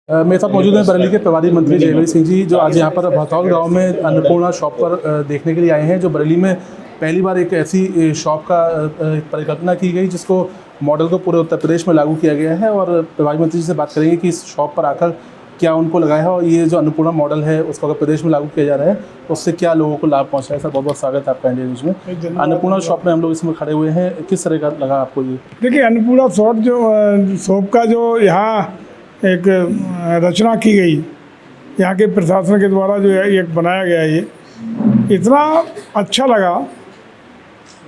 मेरे साथ मौजूद हैं बरेली के प्रभारी मंत्री जयवीर सिंह जी, जो आज यहाँ पर भथौल गांव में अन्नपूर्णा शॉप पर देखने के लिए आए हैं। जो बरेली में पहली बार एक ऐसी शॉप का परिकल्पना की गई जिसको मॉडल को पूरे उत्तर प्रदेश में लागू किया गया है। और प्रभारी मंत्री जी से बात करेंगे कि इस शॉप पर आकर क्या उनको लगा है और ये जो अन्नपूर्णा मॉडल है उसको अगर प्रदेश में लागू किया जा रहा है उससे क्या लोगों को लाभ पहुँचा है। सर बहुत बहुत स्वागत है आपका इंडिया न्यूज़ में। अन्नपूर्णा शॉप में हम लोग इसमें खड़े हुए हैं, किस तरह का लगा आपको ये? देखिए, अन्नपूर्णा शॉप का जो यहाँ एक रचना की गई, यहाँ के प्रशासन के द्वारा जो है एक बनाया गया, ये इतना अच्छा लगा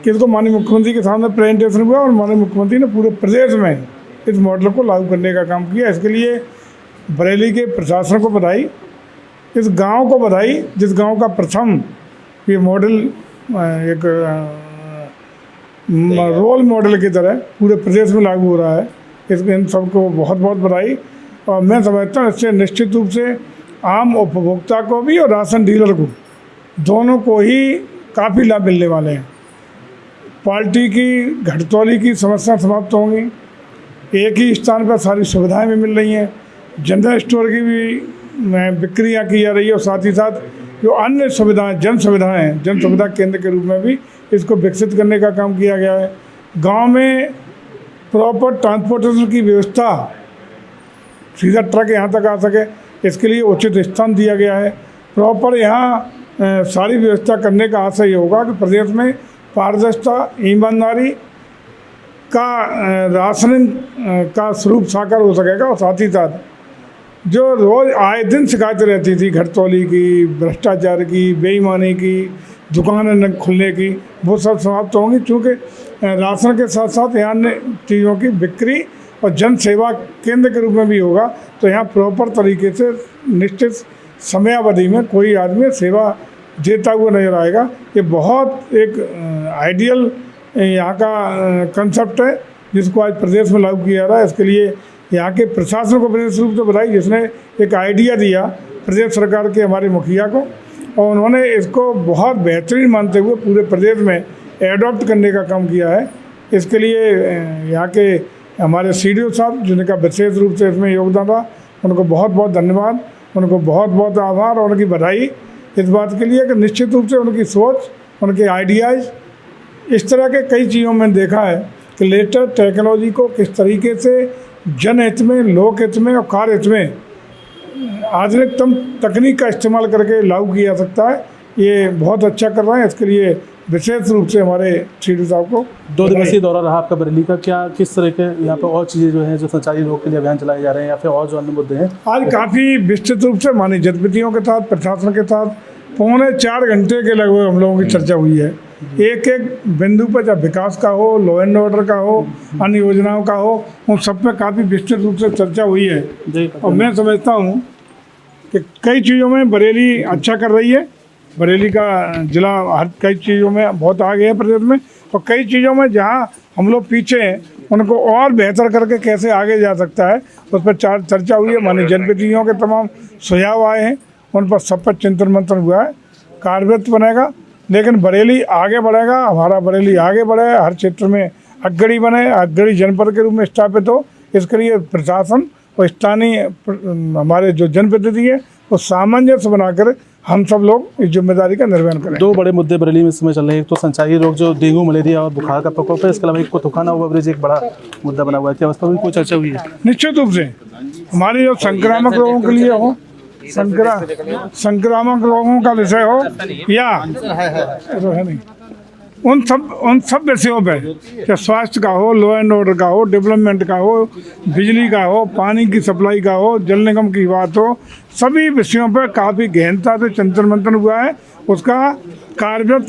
कि इसको माननीय मुख्यमंत्री के सामने प्रेजेंटेशन हुआ और माननीय मुख्यमंत्री ने पूरे प्रदेश में इस मॉडल को लागू करने का काम किया। इसके लिए बरेली के प्रशासन को बधाई, इस गांव को बधाई जिस गांव का प्रथम ये मॉडल एक रोल मॉडल की तरह पूरे प्रदेश में लागू हो रहा है। इसमें इन सबको बहुत बहुत बधाई। और मैं समझता हूँ इससे निश्चित रूप से आम उपभोक्ता को भी और राशन डीलर को, दोनों को ही काफ़ी लाभ मिलने वाले हैं। पार्टी की घटतौली की समस्या समाप्त होंगी, एक ही स्थान पर सारी सुविधाएं भी मिल रही हैं, जनरल स्टोर की भी बिक्रियाँ की जा रही है और साथ ही साथ जो अन्य सुविधाएँ जन सुविधा केंद्र के रूप में भी इसको विकसित करने का काम किया गया है। गाँव में प्रॉपर ट्रांसपोर्टेशन की व्यवस्था, सीधा ट्रक यहाँ तक आ सके, इसके लिए उचित स्थान दिया गया है। प्रॉपर यहाँ सारी व्यवस्था करने का आशय ये होगा कि प्रदेश में पारदर्शिता, ईमानदारी का राशनिंग का स्वरूप साकार हो सकेगा। और साथ ही साथ जो रोज़ आए दिन शिकायतें रहती थी घटतौली की, भ्रष्टाचार की, बेईमानी की, दुकानें न खुलने की, वो सब समाप्त होंगी। चूँकि राशन के साथ साथ यहाँ अन्य चीज़ों की बिक्री और जन सेवा केंद्र के रूप में भी होगा, तो यहाँ प्रॉपर तरीके से निश्चित समयावधि में कोई आदमी सेवा देता हुआ नजर आएगा। ये बहुत एक आइडियल यहाँ का कंसेप्ट है जिसको आज प्रदेश में लागू किया जा रहा है। इसके लिए यहाँ के प्रशासन को विशेष रूप से बधाई, जिसने एक आइडिया दिया प्रदेश सरकार के हमारे मुखिया को, और उन्होंने इसको बहुत बेहतरीन मानते हुए पूरे प्रदेश में एडॉप्ट करने का काम किया है। इसके लिए यहाँ के हमारे CDO साहब, जिनका विशेष रूप से इसमें योगदान रहा, उनको बहुत बहुत धन्यवाद, उनको बहुत बहुत आभार और उनकी बधाई इस बात के लिए कि निश्चित रूप से उनकी सोच, उनके आइडियाज़, इस तरह के कई चीज़ों में देखा है कि लेटेस्ट टेक्नोलॉजी को किस तरीके से जनहित में, लोक हित में और कार्य हित में आधुनिकतम तकनीक का इस्तेमाल करके लागू किया जा सकता है। ये बहुत अच्छा कर रहे हैं। इसके लिए विशेष रूप से हमारे CDO साहब को 2 दिवसीय दौरा रहा आपका बरेली का, क्या किस तरह के यहाँ पर और चीज़ें जो हैं जो संचारी रोग के लिए अभियान चलाए जा रहे हैं या फिर और जो अन्य मुद्दे हैं? आज काफ़ी विस्तृत रूप से माननीय जनप्रतिनिधियों के साथ, प्रशासन के साथ 3.25 घंटे के लगभग हम लोगों की चर्चा हुई है। एक एक बिंदु पर, चाहे विकास का हो, लॉ एंड ऑर्डर का हो, अन्य योजनाओं का हो, उन सब में काफ़ी विस्तृत रूप से चर्चा हुई है। और मैं समझता हूँ कि कई चीज़ों में बरेली अच्छा कर रही है। बरेली का जिला हर कई चीज़ों में बहुत आगे है प्रदेश में, और कई चीज़ों में जहाँ हम लोग पीछे हैं उनको और बेहतर करके कैसे आगे जा सकता है उस पर चर्चा हुई है। माननीय जनप्रतिनिधियों के तमाम सुझाव आए हैं, उन पर सब पर चिंतन मंथन हुआ है। कार्यरत बनेगा, लेकिन बरेली आगे बढ़ेगा, हमारा बरेली आगे बढ़े, हर क्षेत्र में अग्रणी बने, अग्रणी जनपद के रूप में स्थापित हो। इसके लिए प्रशासन और स्थानीय हमारे जो जनप्रतिनिधि है वो सामंजस्य बनाकर हम सब लोग इस जिम्मेदारी का निर्वहन करें। 2 बड़े मुद्दे बरेली में इस समय चल रहे हैं, एक तो संचारी रोग जो डेंगू, मलेरिया और बुखार का प्रकोप है, इसके अलावा एक कोतुखाना ओवरब्रिज एक बड़ा मुद्दा बना हुआ है। क्या उस पर भी कोई चर्चा हुई है? निश्चित रूप से हमारे जो संक्रामक रोगों के लिए हो, संक्रामक रोगों का विषय हो या नहीं, उन सब विषयों पे, चाहे स्वास्थ्य का हो, लॉ एंड ऑर्डर का हो, डेवलपमेंट का हो, बिजली का हो, पानी की सप्लाई का हो, जल निगम की बात हो, सभी विषयों पर काफ़ी गहनता से चिंतन मंथन हुआ है। उसका कार्यरत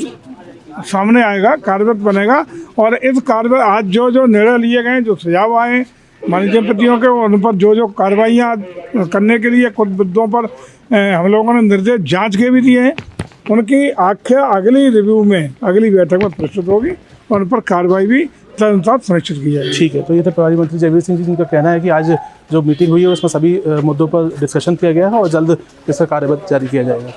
सामने आएगा, कार्यरत बनेगा। और इस कार्य आज जो निर्णय लिए गए, जो सुझाव आए माननीय जनप्रतिनिधियों के, उन पर जो कार्रवाइयाँ करने के लिए कुछ मुद्दों पर हम लोगों ने निर्देश जाँच के भी दिए हैं, उनकी आख्या अगली रिव्यू में, अगली बैठक में प्रस्तुत होगी और उन पर कार्रवाई भी तदनुसार सुनिश्चित की जाएगी। ठीक है, तो ये तो प्रभारी मंत्री जयवीर सिंह जी, जिनका कहना है कि आज जो मीटिंग हुई है उसमें सभी मुद्दों पर डिस्कशन किया गया है और जल्द इसका कार्यबद्ध जारी किया जाएगा।